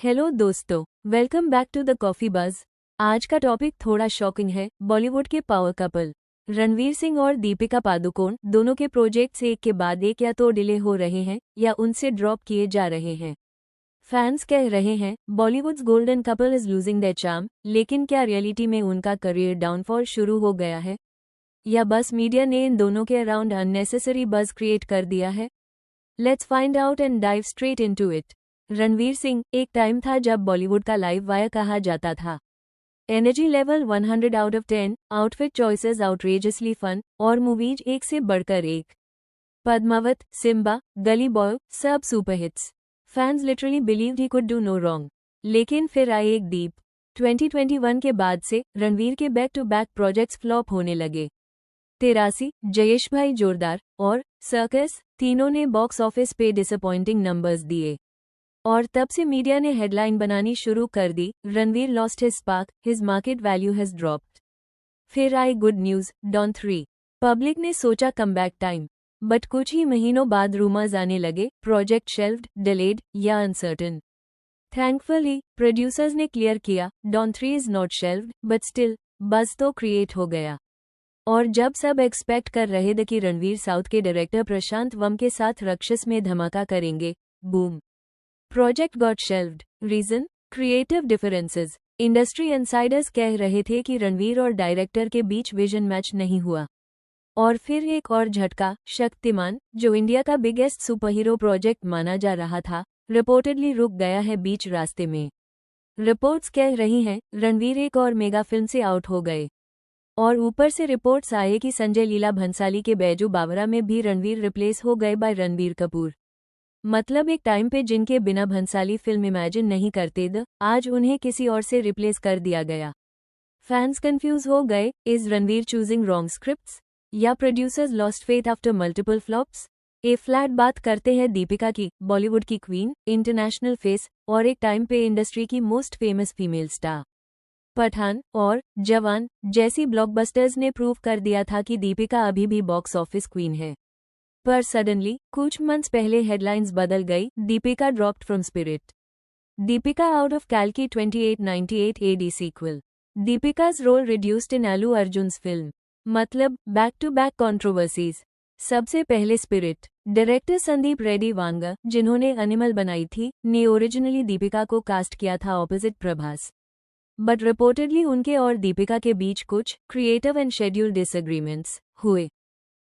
Hello दोस्तों, welcome back to the Coffee Buzz. आज का टॉपिक थोड़ा शॉकिंग है। बॉलीवुड के पावर कपल रणवीर सिंह और दीपिका पादुकोण दोनों के प्रोजेक्ट्स एक के बाद एक या तो डिले हो रहे हैं या उनसे ड्रॉप किए जा रहे हैं। फैंस कह रहे हैं Bollywoods golden couple is losing their charm, लेकिन क्या रियलिटी में उनका करियर डाउनफॉल शुरू हो गया है या बस मीडिया ने इन दोनों के अराउंड अननेसेसरी बज़ क्रिएट कर दिया है? Let's find out and dive straight into it. Ranveer Singh, एक टाइम था जब बॉलीवुड का लाइव वायर कहा जाता था। Energy level 100 out of 10, outfit choices outrageously fun और मूवीज एक से बढ़कर एक। पद्मावत, सिम्बा, गली बॉय, सब superhits. Fans literally believed he could do no wrong. लेकिन फिर आए एक दीप। 2021 के बाद से रणवीर के back to back projects flop होने लगे। 83, जयेश भाई जोरदार और सर्कस तीनों ने बॉक्स ऑफिस पे डिसअपॉइंटिंग नंबर्स दिए और तब से मीडिया ने हेडलाइन बनानी शुरू कर दी, Ranveer lost his spark, his market value has dropped. फिर आई गुड न्यूज, डॉन 3। पब्लिक ने सोचा कमबैक टाइम, बट कुछ ही महीनों बाद रूमर्स आने लगे, प्रोजेक्ट शेल्व्ड, डिलेड या अनसर्टन। थैंकफुली प्रोड्यूसर्स ने क्लियर किया, Don 3 is not shelved, but still buzz तो क्रिएट हो गया। और जब सब एक्सपेक्ट कर रहे थे कि रणवीर साउथ के डायरेक्टर प्रशांत वम के साथ राक्षस में धमाका करेंगे, boom, project got shelved. Reason? Creative differences. Industry insiders कह रहे थे कि रणवीर और डायरेक्टर के बीच विजन मैच नहीं हुआ। और फिर एक और झटका, शक्तिमान, जो इंडिया का बिगेस्ट सुपरहीरो प्रोजेक्ट माना जा रहा था, रिपोर्टेडली रुक गया है बीच रास्ते में। रिपोर्ट्स कह रही हैं रणवीर एक और मेगा फिल्म से आउट हो गए। और ऊपर से रिपोर्ट्स आए कि संजय लीला भंसाली के बैजू बावरा में भी रणवीर रिप्लेस हो गए बाय रणबीर कपूर। मतलब एक टाइम पे जिनके बिना भंसाली फिल्म इमेजिन नहीं करते थे, आज उन्हें किसी और से रिप्लेस कर दिया गया। फैंस कंफ्यूज हो गए, is Ranveer choosing wrong scripts या producers lost faith after multiple flops? ए फ्लैट बात करते हैं दीपिका की, बॉलीवुड की क्वीन, इंटरनेशनल फेस और एक टाइम पे इंडस्ट्री की most famous female star. Pathaan और जवान जैसी ब्लॉकबस्टर्स ने प्रूव कर दिया था कि दीपिका अभी भी बॉक्स ऑफिस क्वीन है। पर सडनली कुछ मंथ्स पहले हेडलाइंस बदल गई, Deepika dropped from Spirit. Deepika out of कैल्की 2898 AD सीक्वल। दीपिका's role reduced in Allu Arjun's film. मतलब बैक टू बैक कंट्रोवर्सीज। सबसे पहले स्पिरिट। डायरेक्टर संदीप रेड्डी वांगा, जिन्होंने एनिमल बनाई थी, ने ओरिजिनली दीपिका को कास्ट किया था ऑपोजिट प्रभास। बट रिपोर्टेडली उनके और दीपिका के बीच कुछ क्रिएटिव एंड शेड्यूल डिसएग्रीमेंट्स हुए।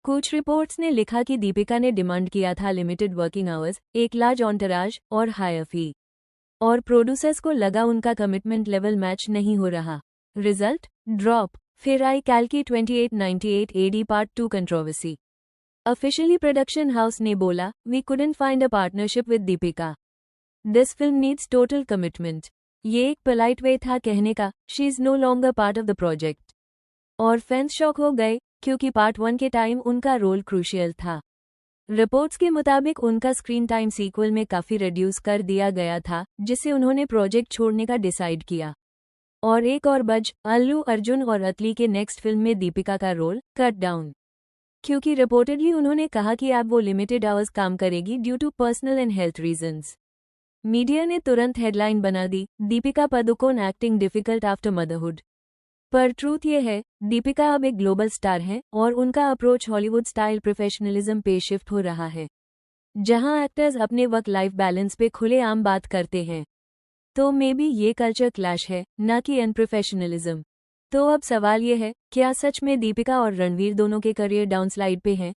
कुछ रिपोर्ट्स ने लिखा कि दीपिका ने डिमांड किया था लिमिटेड वर्किंग आवर्स, एक लार्ज ऑन्टराज और हायर फी। और प्रोड्यूसर्स को लगा उनका कमिटमेंट लेवल मैच नहीं हो रहा। रिजल्ट? ड्रॉप। फिर आई कैल्की 2898 AD part 2 controversy. Officially production house ने बोला, we couldn't find a partnership with Deepika. This film needs total commitment. ये एक पोलाइट वे था कहने का, she is no longer part of the project. और फैंस शॉक हो गए, क्योंकि पार्ट 1 के टाइम उनका रोल क्रूशियल था। रिपोर्ट्स के मुताबिक उनका स्क्रीन टाइम सीक्वल में काफी रिड्यूस कर दिया गया था, जिससे उन्होंने प्रोजेक्ट छोड़ने का डिसाइड किया। और एक और बज, अल्लू अर्जुन और अतली के नेक्स्ट फिल्म में दीपिका का रोल कट डाउन, क्योंकि रिपोर्टेडली उन्होंने कहा कि अब वो लिमिटेड आवर्स काम करेगी due to personal and health reasons. Media ने तुरंत हेडलाइन बना दी, Deepika Padukone acting difficult after motherhood. पर ट्रूथ ये है, दीपिका अब एक ग्लोबल स्टार हैं और उनका अप्रोच हॉलीवुड स्टाइल प्रोफेशनलिज्म पे शिफ्ट हो रहा है, जहां एक्टर्स अपने वर्क लाइफ बैलेंस पे खुलेआम बात करते हैं। तो मे बी ये कल्चर क्लैश है, ना कि अनप्रोफेशनलिज्म। तो अब सवाल ये है, क्या सच में दीपिका और रणवीर दोनों के करियर डाउनस्लाइड पे हैं,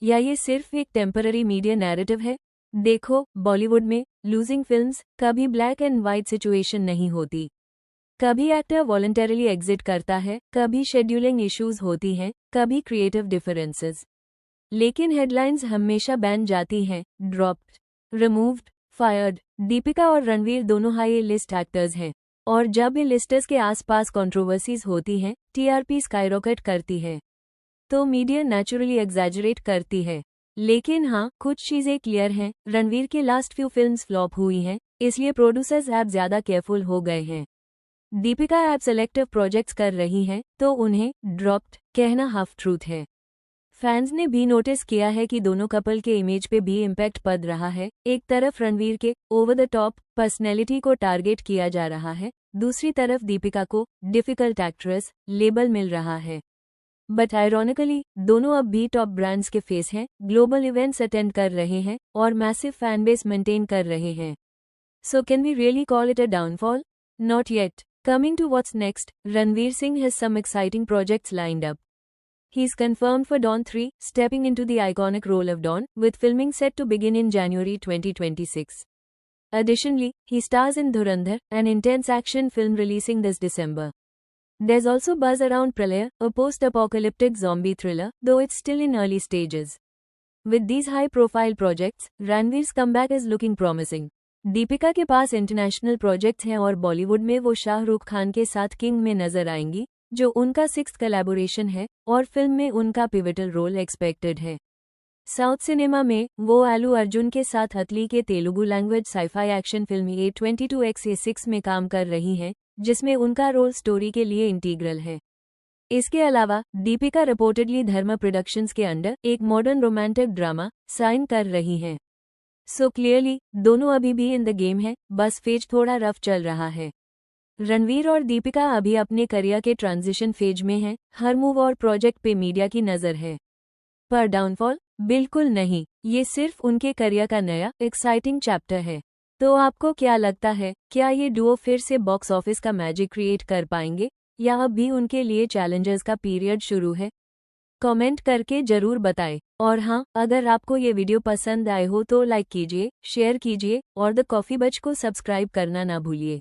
या ये सिर्फ एक टेम्पररी मीडिया नैरेटिव है? देखो, बॉलीवुड में लूजिंग फिल्म्स कभी ब्लैक एंड व्हाइट सिचुएशन नहीं होती। कभी एक्टर वॉलंटरली एग्जिट करता है, कभी शेड्यूलिंग इश्यूज होती हैं, कभी क्रिएटिव डिफरेंसेस। लेकिन हेडलाइंस हमेशा बैन जाती हैं, ड्रॉप्ड, रिमूव्ड, फायर्ड। दीपिका और रणवीर दोनों हाई लिस्ट एक्टर्स हैं, और जब इन लिस्टर्स के आसपास कंट्रोवर्सीज होती हैं, टीआरपी स्काईरॉकेट करती है, तो मीडिया नेचुरली एग्जैजरेट करती है। लेकिन हाँ, कुछ चीजें क्लियर हैं, रणवीर की लास्ट फ्यू फिल्म्स फ्लॉप हुई हैं, इसलिए प्रोड्यूसर्स ऐप ज्यादा केयरफुल हो गए हैं। दीपिका ऐप सेलेक्टिव प्रोजेक्ट्स कर रही हैं, तो उन्हें ड्रॉप्ड कहना हाफ ट्रूथ है। फैंस ने भी नोटिस किया है कि दोनों कपल के इमेज पे भी इम्पैक्ट पड़ रहा है। एक तरफ रणवीर के ओवर द टॉप पर्सनैलिटी को टारगेट किया जा रहा है, दूसरी तरफ दीपिका को डिफिकल्ट एक्ट्रेस लेबल मिल रहा है। बट आयरॉनिकली दोनों अब भी टॉप ब्रांड्स के फेस हैं, ग्लोबल इवेंट्स अटेंड कर रहे हैं और मैसिव फैन बेस मेंटेन कर रहे हैं। So can we really call it a downfall? Not yet. Coming to what's next, Ranveer Singh has some exciting projects lined up. He's confirmed for Dawn 3, stepping into the iconic role of Dawn, with filming set to begin in January 2026. Additionally, he stars in Dhurandhar, an intense action film releasing this December. There's also buzz around Pralaya, a post-apocalyptic zombie thriller, though it's still in early stages. With these high-profile projects, Ranveer's comeback is looking promising. Deepika के पास international projects हैं और बॉलीवुड में वो शाहरुख खान के साथ king में नजर आएंगी, जो उनका 6th कोलैबोरेशन है और फिल्म में उनका पिवटल रोल एक्सपेक्टेड है। साउथ सिनेमा में वो अल्लू अर्जुन के साथ हथली के Telugu language sci fi action film A22X में काम कर रही हैं, जिसमें उनका रोल स्टोरी के लिए इंटीग्रल है। इसके अलावा दीपिका रिपोर्टेडली धर्मा प्रोडक्शंस के अंडर एक मॉडर्न रोमांटिक ड्रामा साइन कर रही हैं। सो क्लियरली दोनों अभी भी इन द गेम है, बस फेज थोड़ा रफ चल रहा है। रणवीर और दीपिका अभी अपने करियर के ट्रांजिशन फेज में हैं, हर मूव और प्रोजेक्ट पे मीडिया की नज़र है। पर डाउनफॉल? बिल्कुल नहीं, ये सिर्फ उनके करियर का नया एक्साइटिंग चैप्टर है। तो आपको क्या लगता है, क्या ये डुओ फिर से बॉक्स ऑफिस का मैजिक क्रिएट कर पाएंगे या अब भी उनके लिए चैलेंजेस का पीरियड शुरू है? कमेंट करके जरूर बताएं। और हाँ, अगर आपको ये वीडियो पसंद आए हो तो लाइक कीजिए, शेयर कीजिए और द कॉफी बज को सब्सक्राइब करना ना भूलिए।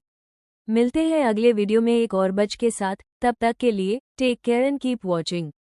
मिलते हैं अगले वीडियो में एक और बज के साथ, तब तक के लिए take care and keep watching.